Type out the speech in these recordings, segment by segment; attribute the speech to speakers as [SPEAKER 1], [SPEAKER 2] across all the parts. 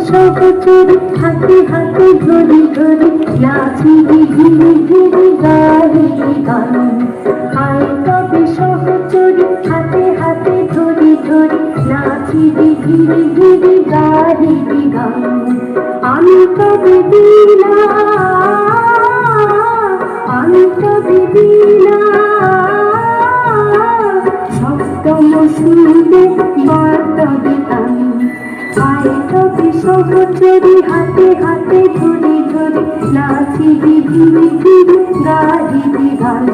[SPEAKER 1] সহচরি হাতে হাতে ধরি ধরি নাচি ঘিরি ঘিরি গাহি গান। আয় তবে সহচরি হাতে হাতে ধরি ধরি নাচি ঘিরি ঘিরি গাহি গান। আমি তবে দিলা, আমি তবে দিলা সপ্তম সুরে বার্তবে গান। আয় তবে সহচরি হাতে হাতে ধরি ধরি নাচি ঘিরি ঘিরি গাহি গান।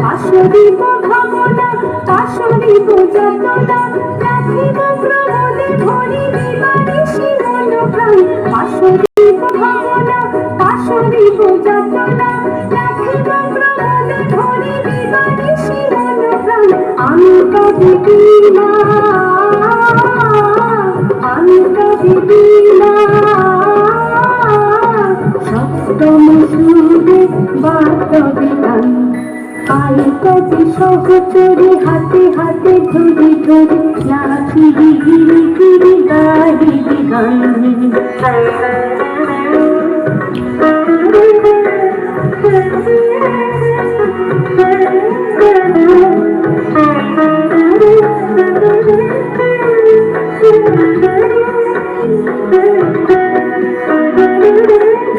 [SPEAKER 1] পাশরিব ভাবনা পাশরিব যতনা রাখিব প্রমোদে ধরি দিবানিশি মন প্রাণ। পাশরিব ভাবনা পাশরিব যতনা রাখিব প্রমোদে ধরি দিবানিশি মন প্রাণ। আমি তবে দিলা, আমি তবে দিলা সপ্তম সুরে বার্তবে গান। আয় তবে সহচরি হাতে হাতে ধরি ধরি নাচি ঘিরি ঘিরি গাহি গান।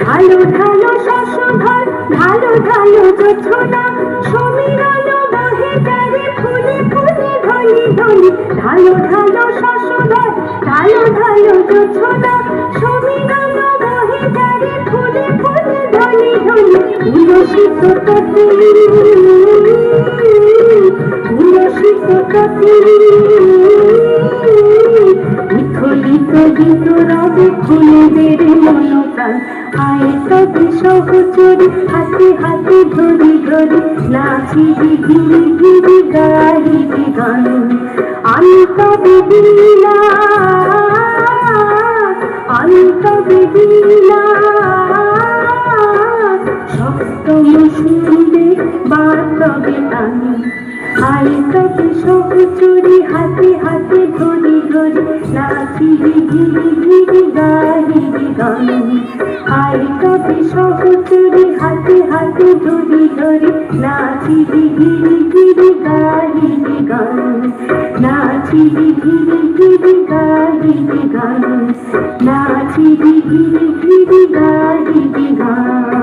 [SPEAKER 1] ঢালো ঢালো শশধর ঢালো ঢালো যোছনা সমীরণ বহে যারে ফুলে ফুলে ধনি ধনি। ঢালো ঢালো শশধর ঢালো ঢালো যোছনা সমীরণ বহে যারে ফুলে ফুলে ধনি ধনি। উলসিত কাতিরি উলসিত কাতিরি বিফলিত গীত রবে খুলে দেরে মন প্রাণ। আয় তবে সহচরি হাতে হাতে ধরি ধরি নাচি ঘিরি ঘিরি গাহি গান। আমি তবে দিলা, আমি তবে দিলা সপ্তম সুরে বার্তবে গান। আয় তবে সহচরি হাতে হাতে ধরি ধরি নাচি ঘিরি ঘিরি গাহি গান। আয় তবে সহচরি হাতে হাতে ধরি ধরি নাচি ঘিরি ঘিরি গাহি গান। নাচি ঘিরি ঘিরি গাহি গান। নাচি ঘিরি ঘিরি গাহি গান।